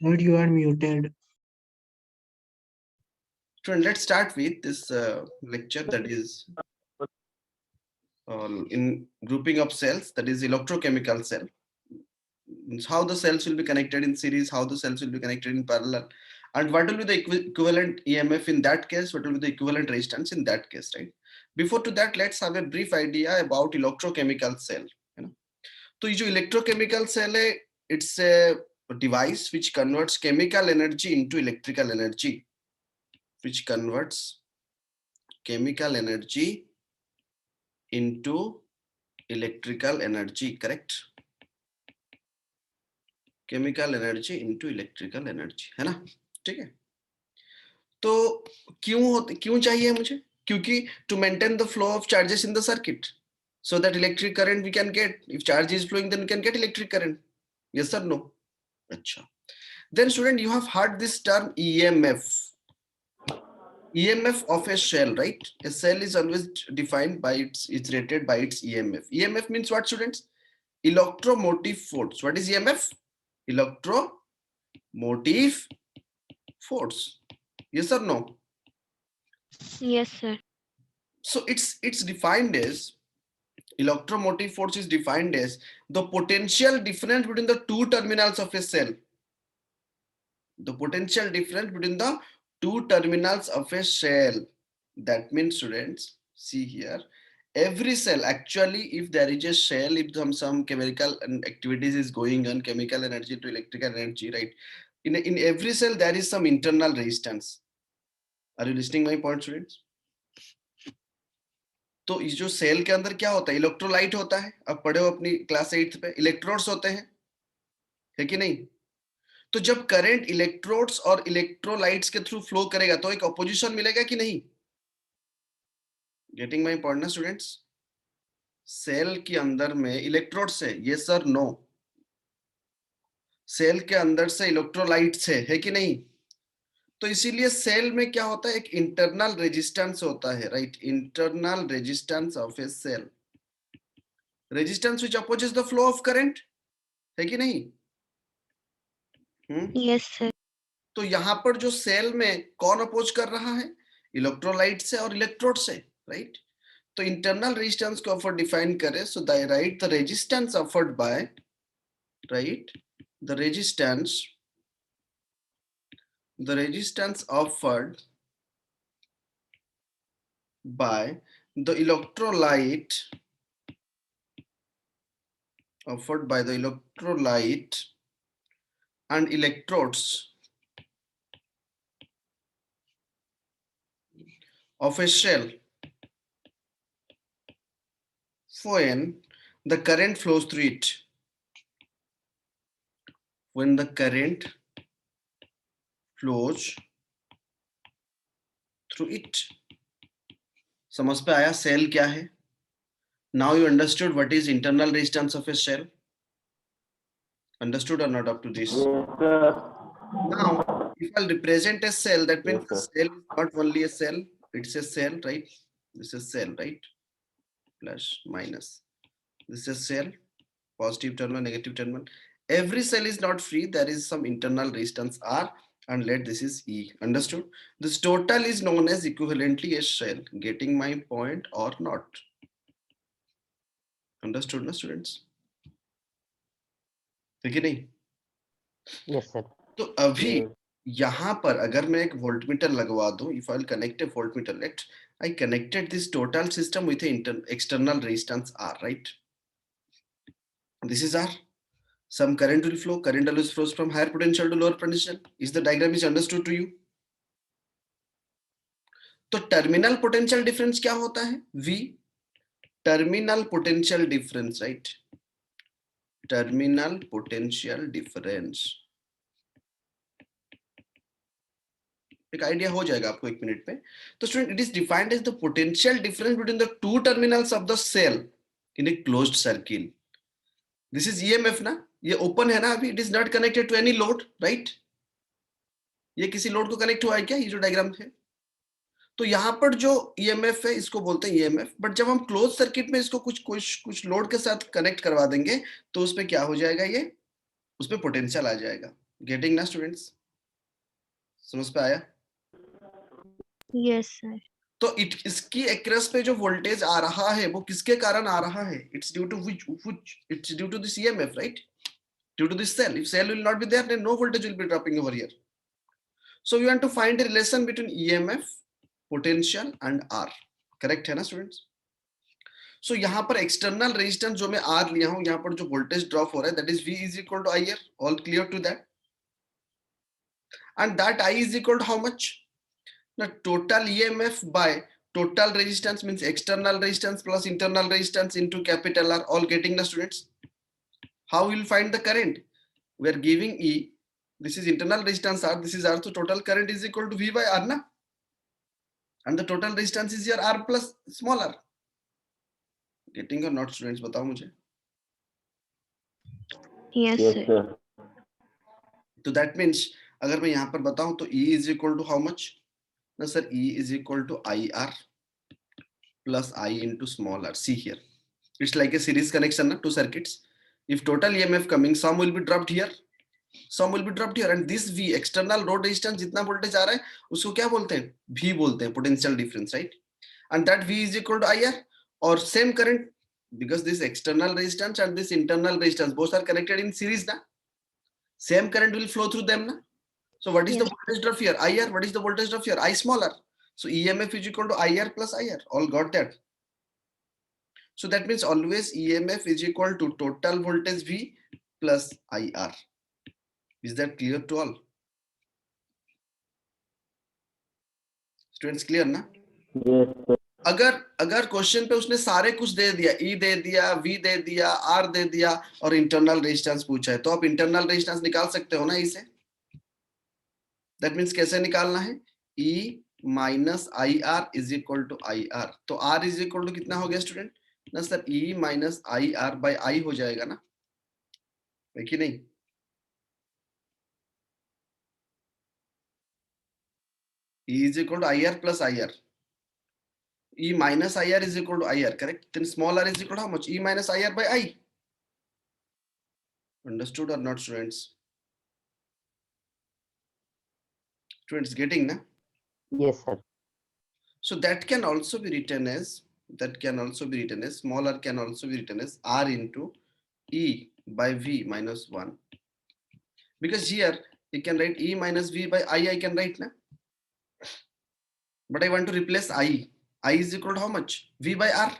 But you are muted. So let's start with this lecture, that is in grouping of cells, that is electrochemical cell. Means how the cells will be connected in series, how the cells will be connected in parallel, and what will be the equivalent EMF in that case, what will be the equivalent resistance in that case, right? Before to that, let's have a brief idea about electrochemical cell. You know, तो ये जो electrochemical cell है, it's a device which converts chemical energy into electrical energy, which converts chemical energy into electrical energy, correct? Chemical energy into electrical energy, है ना? ठीक है, तो क्यों चाहिए मुझे? क्योंकि to maintain the flow of charges in the circuit, so that electric current we can get. If charge is flowing, then we can get electric current. Yes or no? Acha. Then student, you have heard this term EMF. EMF of a cell, right? A cell is always defined by it's rated by its EMF. EMF means what, students? Electromotive force. What is EMF? Electromotive force. Yes or no? Yes, sir. So it's defined as, electromotive force is defined as the potential difference between the two terminals of a cell. The potential difference between the two terminals of a cell. That means, students, see here, every cell, actually, if there is a cell, if some chemical activities is going on, chemical energy to electrical energy, right? In every cell there is some internal resistance. Are you listening my point, students? तो इस जो cell के अंदर क्या होता है, electrolyte होता है, अब पढ़े हो अपनी क्लास 8 पे, इलेक्ट्रोड्स होते हैं, है कि नहीं? तो जब करंट इलेक्ट्रोड्स और इलेक्ट्रोलाइट्स के थ्रू फ्लो करेगा तो एक अपोजिशन मिलेगा कि नहीं? गेटिंग माय पॉइंट ना स्टूडेंट्स? सेल के अंदर में इलेक्ट्रोड्स है, यस और नो? सेल के अंदर से इलेक्ट्रोलाइट्स है कि नहीं? तो इसीलिए सेल में क्या होता है, एक इंटरनल रेजिस्टेंस होता है, right? Internal resistance of a cell, resistance which opposes the flow of current, है कि नहीं? Yes, sir. तो यहाँ पर जो सेल में कौन अपोज कर रहा है, इलेक्ट्रोलाइट से और इलेक्ट्रोड से, राइट? तो इंटरनल रेजिस्टेंस को अफर डिफाइन करें, so the right the resistance offered by, right, the resistance offered by the electrolyte, and electrodes of a cell when the current flows through it. When the current flows through it. समझ पे आया cell क्या है? Now you understood what is internal resistance of a cell. Understood or not up to this? Yes, sir. Now, if I'll represent a cell, that means Yes, the sir. cell is not only a cell, it's a cell, right? This is cell, right? Plus, minus. This is cell, positive terminal, negative terminal. Every cell is not free. There is some internal resistance R, and let this is E. Understood? This total is known as equivalently a cell. Getting my point or not? Understood, na students? ठीक है नहीं? Yes, sir. तो अभी यहाँ पर अगर मैं एक वोल्टमीटर लगवा दूं, if I'll connect a voltmeter, let I connected this total system with an external resistance R, right? This is R. Some current will flow. Current always flows from higher potential to lower potential. Is the diagram is understood to you? तो terminal potential difference क्या होता है? V. Terminal potential difference, right? Terminal potential difference, एक idea हो जाएगा आपको एक minute में. तो student, it is defined as the potential difference between the two terminals of the cell in a closed circle. This is EMF ना, ये open है ना अभी, it is not connected to any load, right? ये किसी load को connect हुआ है क्या, ये जो डायग्राम है? तो यहाँ पर जो ईएमएफ है इसको बोलते हैं ईएमएफ, बट जब हम क्लोज सर्किट में इसको कुछ लोड के साथ कनेक्ट करवा देंगे तो उसमें क्या हो जाएगा, ये उसमें पोटेंशियल आ जाएगा. गेटिंग ना स्टूडेंट्स? समझ पे आया? Yes, sir. तो इसकी एक्रेस पे जो वोल्टेज आ रहा है वो किसके कारण आ रहा है? It's due to which it's due to this EMF, right? Due to this cell. If cell will not be there, then no voltage will be dropping over here. So we want to find a relation between EMF, potential and R. Correct है ना students? सो यहाँ पर external resistance जो मैं R लिया हूँ, यहाँ पर जो वोल्टेज ड्रॉप हो रहा है that is V is equal to IR. All clear to that? And that I is equal to how much? The total EMF by total resistance means external resistance plus internal resistance into capital R. All getting the students? How we will find the current? We are giving E. This is internal resistance R. This is R. So total current is equal to V by R, na? And the total resistance is here R plus small r. Getting or not, students? बताओ मुझे. Yes, Yes, sir. sir. तो that means अगर मैं यहाँ पर बताऊं तो E is equal to how much? ना sir, E is equal to IR plus I into small r. See here, it's like a series connection, na, two circuits. If total EMF coming, some will be dropped here, some will be dropped here, and this V external load resistance जितना voltage आ रहा है उसको क्या बोलते हैं? V बोलते हैं, potential difference, right? And that V is equal to IR or same current, because this external resistance and this internal resistance both are connected in series, na? Same current will flow through them, na? So what is the Yes. voltage drop here? IR. What is the voltage drop here? I smaller. So EMF is equal to IR plus IR. All got that? So that means always EMF is equal to total voltage V plus IR. Is that clear to all? Students, clear ना? Yes, sir. अगर question पे उसने सारे कुछ दे दिया, E दे दिया, V दे दिया, R दे दिया और इंटरनल रेजिस्टेंस पूछा है, तो आप इंटरनल रेजिस्टेंस निकाल सकते हो ना इसे? दैट मीन्स कैसे निकालना है? E minus I R is equal to I R. तो R इज इक्वल टू कितना हो गया स्टूडेंट? ना sir, E minus I R by I हो जाएगा ना, है कि नहीं? E is equal to IR plus IR. E minus IR is equal to IR, correct? Then small r is equal to how much? E minus IR by I. Understood or not, students? Students, getting na? Yes, sir. So that can also be written as, small r can also be written as R into E by V minus 1. Because here you can write E minus V by I can write na? But I want to replace I. I is equal to how much? V by R.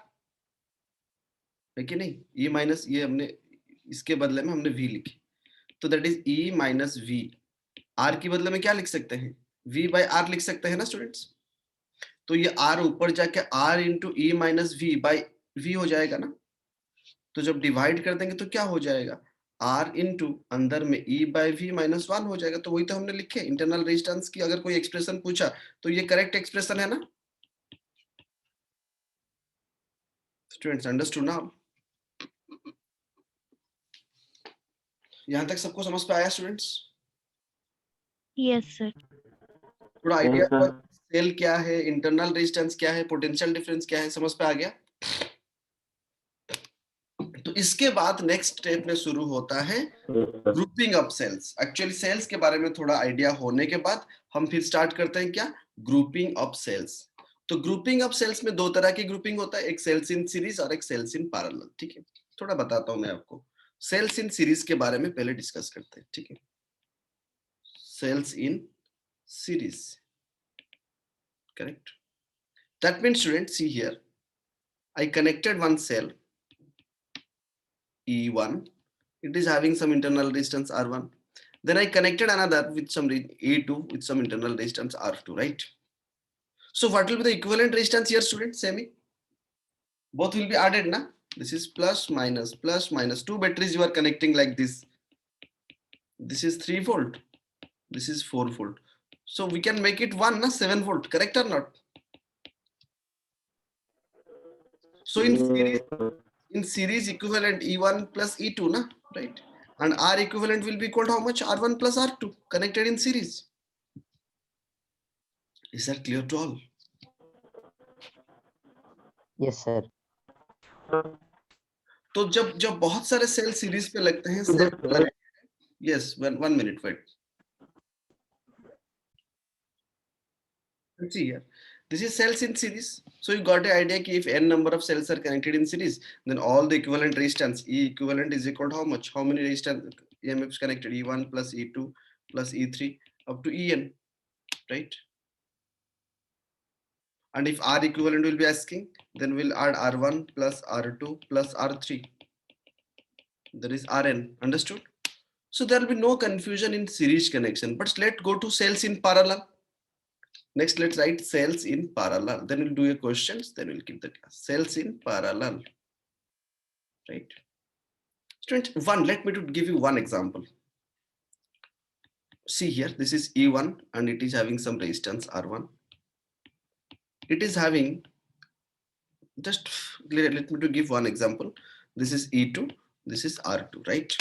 है कि नहीं? E minus ये हमने इसके बदले में हमने V लिखी, तो that is E minus V. R के बदले में क्या लिख सकते हैं? V by R लिख सकते हैं ना स्टूडेंट्स? तो ये R ऊपर जाके R into E minus V by V हो जाएगा ना? तो जब डिवाइड कर देंगे तो क्या हो जाएगा? R इंटू अंदर में E बाई V माइनस 1 हो जाएगा. तो वही तो हमने लिखे इंटरनल रेजिस्टेंस की. अगर कोई एक्सप्रेशन पूछा तो ये करेक्ट एक्सप्रेशन है ना स्टूडेंट्स? अंडरस्टूड ना? यहां तक सबको समझ पे आया स्टूडेंट्स? Yes, sir. थोड़ा Yes, आइडिया, sir. सेल क्या है, इंटरनल रेजिस्टेंस क्या है, पोटेंशियल डिफरेंस क्या है, समझ पे आ गया? तो इसके बाद नेक्स्ट स्टेप में शुरू होता है Yes, sir. Grouping up cells. Actually cells के बारे में थोड़ा आइडिया होने के बाद हम फिर स्टार्ट करते हैं क्या? Grouping up cells. तो ग्रुपिंग अप सेल्स में दो तरह की ग्रुपिंग होता है, एक सेल्स इन सीरीज और एक सेल्स इन पैरेलल. ठीक है, थोड़ा बताता हूं मैं आपको. सेल्स इन सीरीज के बारे में पहले डिस्कस करते हैं. ठीक है, cells in series, correct? That means, students, see here, I connected one cell E1, it is having some internal resistance R1. Then I connected another with some E2 with some internal resistance R2, right? So what will be the equivalent resistance here, students? Semi, both will be added, na? This is plus minus plus minus. Two batteries you are connecting like this. This is 3 volt, this is 4 volt. So we can make it one, na? 7 volt, correct or not? So in series equivalent E1 plus E2, na, right? And R equivalent will be equal to how much? R1 plus R2 connected in series. Is that clear to all? Yes, sir. तो जब बहुत सारे cell series पे लगते हैं, cell Yes, one minute, wait. Let's see here. This is cells in series. So you got an idea that if n number of cells are connected in series, then all the equivalent resistance E equivalent is equal to how much? How many resistance EMFs connected? E1 plus E2 plus E3 up to En, right? And if R equivalent will be asking, then we'll add R1 plus R2 plus R3. That is Rn. Understood? So there will be no confusion in series connection. But let's go to cells in parallel. Next, let's write cells in parallel. Then we'll do your questions. Then we'll keep the class. Cells in parallel. Right? Student one, let me to give you one example. See here, this is E1 and it is having some resistance R1. It is having, just let me to give one example. This is E2, this is R2, right?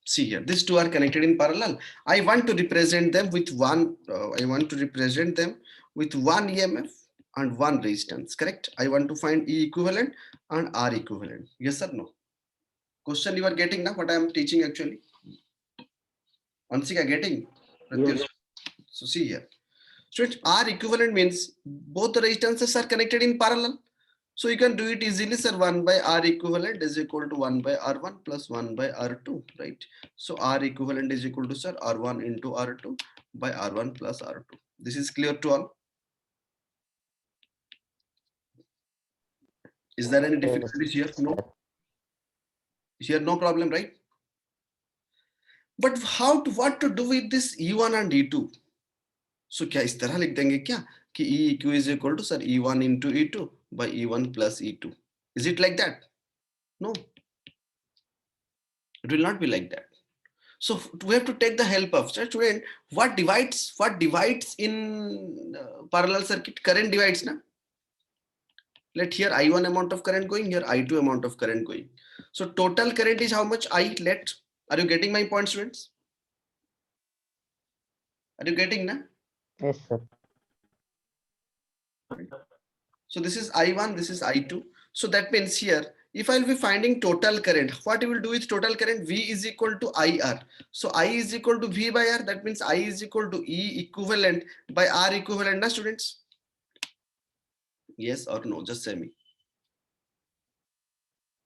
See here, these two are connected in parallel. I want to represent them with one EMF and one resistance, correct? I want to find E equivalent and R equivalent. Yes or no? Question you are getting now what I am teaching actually? Ansika getting? Yes. So see here. So R equivalent means both the resistances are connected in parallel. So you can do it easily, sir. 1 by R equivalent is equal to 1 by R1 plus 1 by R2, right? So R equivalent is equal to, sir, R1 into R2 by R1 plus R2. This is clear to all? Is there any difficulties here? No. Here, no problem, right? But what to do with this E1 and E2? So क्या इस तरह लिख देंगे क्या कि EQ is equal to, sir, E1 into E2 by E1 plus E2. Is it like that? No. It will not be like that. So we have to take the help of, student, what divides in parallel circuit? Current divides, na? Let here I1 amount of current going, here I2 amount of current going. So total current is how much? Are you getting my point, students? Are you getting, na? Yes, sir. So this is I1, this is I2. So that means here, if I'll be finding total current, what you will do with total current? V is equal to IR. So I is equal to V by R. That means I is equal to E equivalent by R equivalent, na, students? Yes or no? Just say me.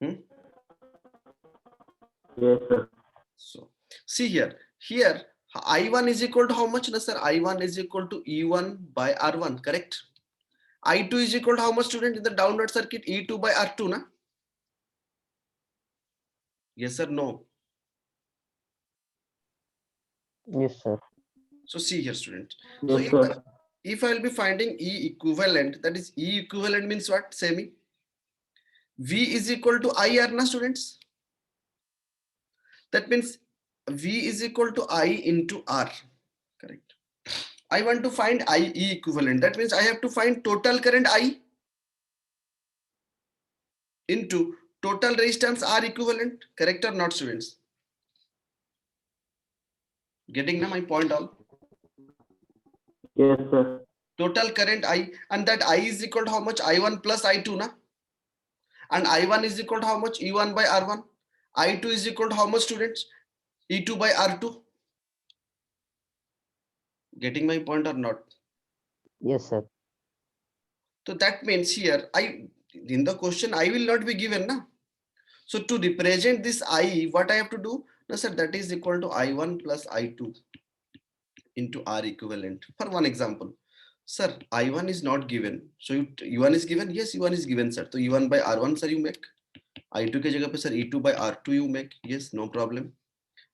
Yes, sir. So see here I1 is equal to how much, na, sir? I1 is equal to E1 by R1, correct? I2 is equal to how much, student, in the downward circuit? E2 by R2, na? Yes or no? Yes, sir. So see here, student. Yes, So sir. if I will be finding E equivalent, that is E equivalent means what? Say me. V is equal to IR, na, students? That means V is equal to I into R, correct? I want to find I E equivalent. That means I have to find total current I into total resistance R equivalent, correct or not, students? Getting na my point all? Yes, sir. Total current I, and that I is equal to how much? I1 plus I2, na? And I1 is equal to how much? E1 by R1. I2 is equal to how much, students? E2 by R2. Getting my point or not? Yes, sir. So that means here, in the question, I will not be given, na? So to represent this I, what I have to do? No, sir, that is equal to I1 plus I2 into R equivalent. For one example, sir, I1 is not given. So U1 is given? Yes, U1 is given, sir. So U1 by R1, sir, you make. I2 ke jagah pe, sir, E2 by R2 you make. Yes, no problem.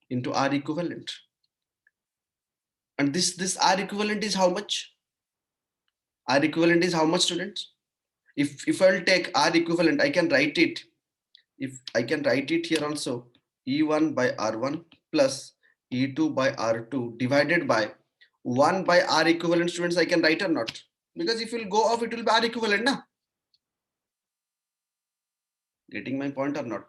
Into R equivalent. And this R equivalent is how much? R equivalent is how much, students? If I will take R equivalent, I can write it. If I can write it here also, E1 by R1 plus E2 by R2 divided by 1 by R equivalent, students, I can write or not? Because if you will go off, it will be R equivalent, na? Getting my point or not?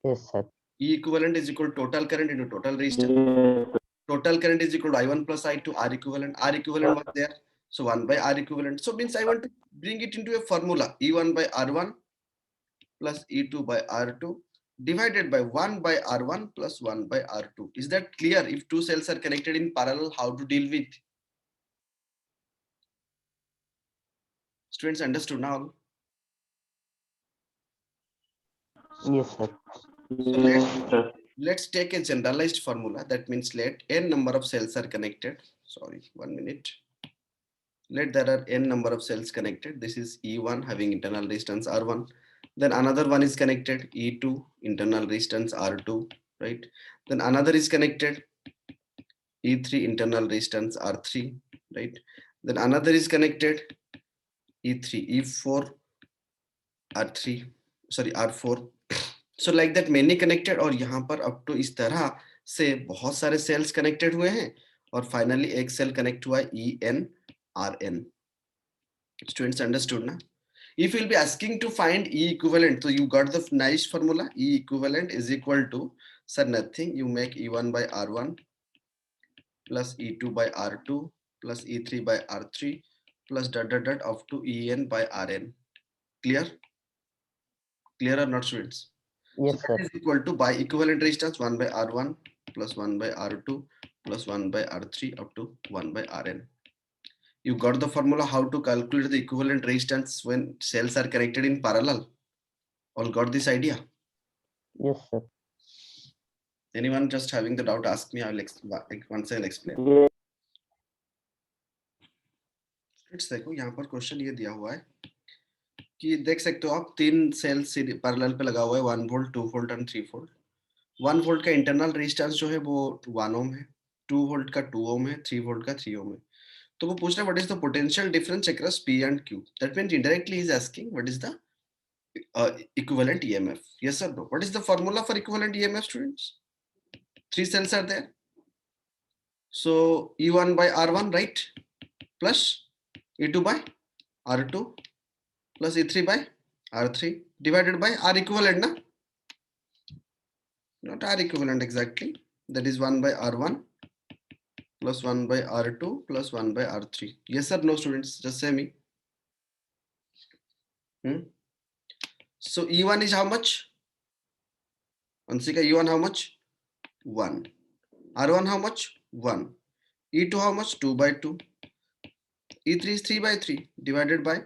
Yes, sir. E equivalent is equal to total current into total resistance. Yes, Total current is equal to I1 plus I2, R equivalent. R equivalent was there. So 1 by R equivalent. So means I want to bring it into a formula. E1 by R1 plus E2 by R2 divided by 1 by R1 plus 1 by R2. Is that clear? If two cells are connected in parallel, how to deal with? Students understood now? Yes, sir. So let's take a generalized formula. That means let n number of cells are connected. Sorry, 1 minute. Let there are n number of cells connected. This is E1 having internal resistance R1. Then another one is connected, E2, internal resistance R2, right? Then another is connected, E3, internal resistance R3, right? Then another is connected, E3, E4, R3, sorry, R4. So like that many connected, और यहाँ पर up to इस तरह से बहुत सारे cells connected हुए हैं और finally एक cell connect हुआ EN, RN. Students understood ना? If you'll be asking to find E equivalent, so you got the nice formula. E equivalent is equal to, sir, nothing. You make E1 by R1 plus E2 by R2 plus E3 by R3 plus dot dot dot up to En by Rn. Clear? Clear or not, students? Yes, So sir. that is equal to by equivalent resistance 1 by R1 plus 1 by R2 plus 1 by R3 up to 1 by Rn. You got the formula how to calculate the equivalent resistance when cells are connected in parallel. All got this idea? Yes, sir. Anyone just having the doubt, ask me. Once I'll explain. Let's देखो यहाँ पर question ये दिया हुआ है कि देख सकते हो आप तीन सेल्स पैरेलल पे लगा हुआ है 1 volt 2 volt and 3 volt 1 volt का इंटरनल रेजिस्टेंस जो है वो 1 ओम है 2 वोल्ट का 2 ओम है 3 वोल्ट का 3 ओम है तो वो पूछ रहा है what is the potential difference across P and Q that means indirectly he is asking what is the equivalent EMF. Yes or no? What is the formula for equivalent EMF, students? Three cells are there. So E1 by R1, right? Plus E2 by R2 plus E3 by R3 divided by R equivalent, na? Not R equivalent exactly. That is 1 by R1 plus 1 by R2 plus 1 by R3. Yes or no, students? Just say me. So E1 is how much? Ansika, E1 how much? 1. R1 how much? 1. E2 how much? 2 by 2. E3 is 3 by 3 divided by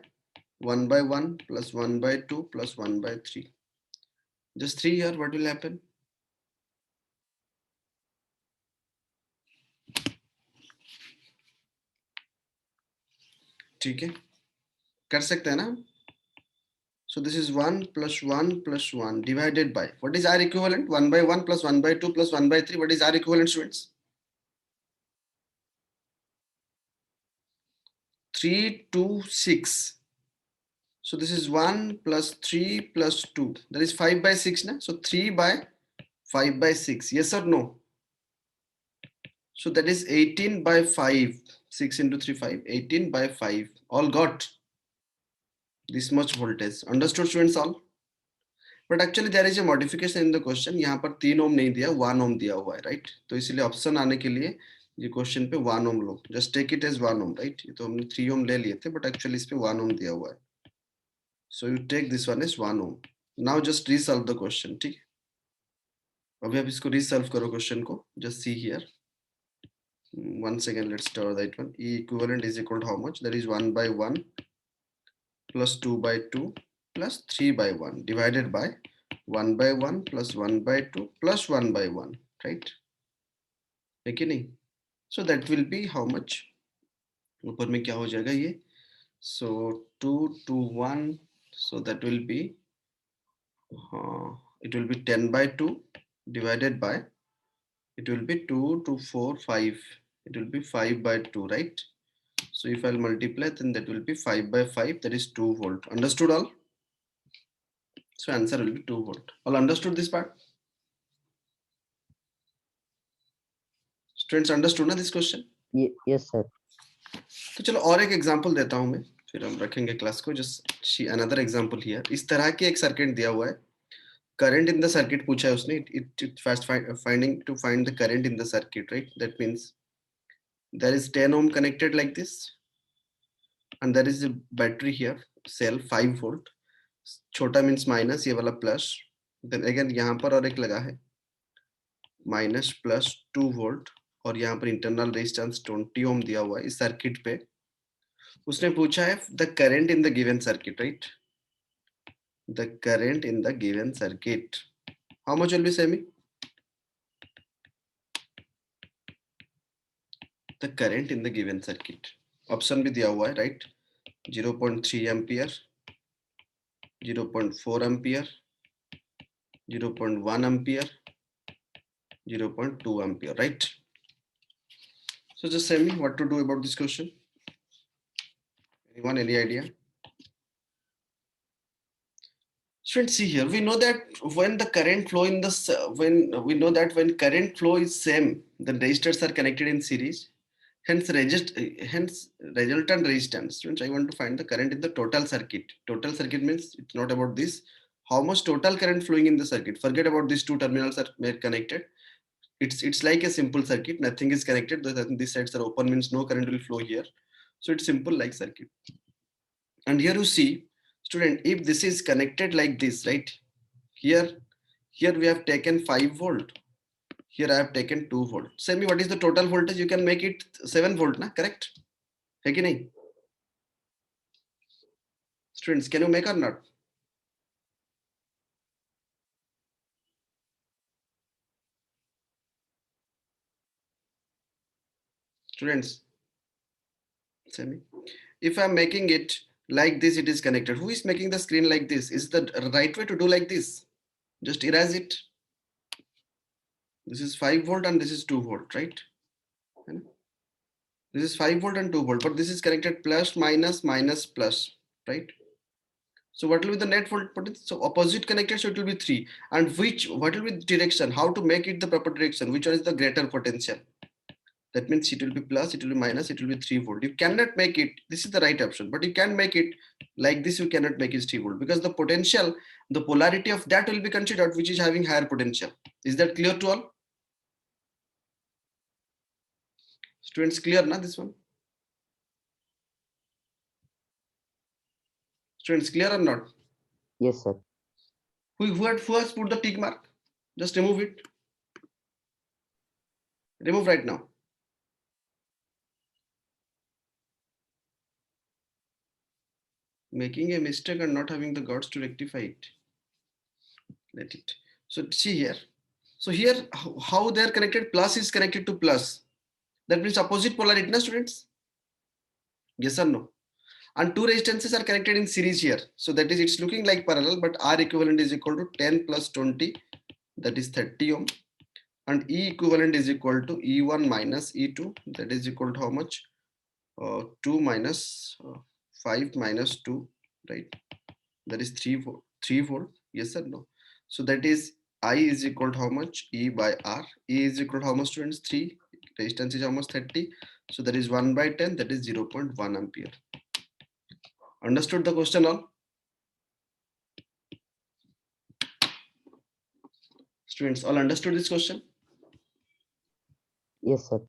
1 by 1 plus 1 by 2 plus 1 by 3. Just 3 here, what will happen? ठीक है कर सकते हैं ना so this is 1 plus 1 plus 1 divided by what is R equivalent 1 by 1 plus 1 by 2 plus 1 by 3 what is R equivalent students 3 2 6 so this is 1 plus 3 plus 2 that is 5 by 6 na? So 3 by 5 by 6 yes or no so that is 18 by 5 6 into 3 5 18 by 5 all got this much voltage understood students all but actually there is a modification in the question यहाँ पर 3 ओम नहीं दिया 1 ओम दिया हुआ है right तो इसलिए option आने के लिए ये क्वेश्चन पे 1 ओम लो just take it as 1 Om right ये तो हमने 3 ओम ले लिए थे but actually इस पे 1 ओम दिया हुआ है so you take this one as 1 ohm now just resolve the question ठीक है अभी आप इसको resolve करो question को just see here once again let's start that one E equivalent is equal to how much that is 1 by 1 plus 2 by 2 plus 3 by 1 divided by 1 by 1 plus 1 by 2 plus 1 by 1 right okay so that will be how much ऊपर में क्या हो जाएगा ये so 2 to 1 so that will be it will be 10 by 2 divided by it will be 2 to 4 5 it will be 5 by 2 right so if I'll multiply then that will be 5 by 5 that is 2 volt understood all so answer will be 2 volt all understood this part students understood na this question Yes, sir. तो चलो और एक example देता हूं मैं फिर हम रखेंगे क्लास को just see another example here इस तरह के एक सर्किट दिया हुआ है करंट इन द सर्किट पूछा है उसने it first finding to find the current in the circuit right that means there is 10 ohm connected like this and there is a battery here cell 5 volt छोटा means minus ये वाला plus then again यहाँ पर और एक लगा है minus plus 2 volt और यहाँ पर इंटरनल रेजिस्टेंस 20 ओम दिया हुआ है इस सर्किट पे। उसने पूछा है the current in the given circuit, right? The current in the given circuit, how much will be semi? The current in the given circuit, option भी दिया हुआ है, right? 0.3 ampere, 0.4 ampere, 0.1 ampere, 0.2 ampere, right? So just tell me what to do about this question. Anyone, any idea? Students, see here, we know that when the current flow in the when current flow is same, the resistors are connected in series. Hence resultant resistance. Students, I want to find the current in the total circuit. Total circuit means it's not about this. How much total current flowing in the circuit? Forget about these two terminals are connected. It's like a simple circuit, nothing is connected. These sides are open, means no current will flow here. So it's simple like circuit. And here you see, student, if this is connected like this, right? Here we have taken 5 volt. Here I have taken 2 volt. Tell me what is the total voltage? You can make it 7 volt, na? Correct? Hai ki nahi? Students, can you make or not? Students, tell me. If I'm making it like this, it is connected. Who is making the screen like this? Is the right way to do like this? Just erase it. This is 5 volt and this is 2 volt, right? This is 5 volt and 2 volt, but this is connected plus, minus, minus, plus, right? So what will be the net volt? So opposite connected, so it will be 3. And what will be the direction? How to make it the proper direction? Which one is the greater potential? That means it will be plus, it will be minus, it will be 3 volt. You cannot make it, this is the right option, but you can make it like this, you cannot make it 3 volt because the potential, the polarity of that will be considered, which is having higher potential. Is that clear to all? Students, clear na this one? Students, clear or not? Yes, sir. Who has put the tick mark? Just remove it. Remove right now. Making a mistake and not having the guts to rectify it. Let it. So see here. So here, how they are connected? Plus is connected to plus. That means opposite polarity, na students? Yes or no? And two resistances are connected in series here. So that is, it's looking like parallel, but R equivalent is equal to 10 plus 20, that is 30 ohm. And E equivalent is equal to E1 minus E2, that is equal to how much? 2 minus 5 minus 2, right? That is 3 volt. Yes or no? So that is I is equal to how much? E by R. E is equal to how much, students? 3. Resistance is almost 30. So that is 1 by 10, that is 0.1 ampere. Understood the question all? Students, all understood this question? Yes, sir.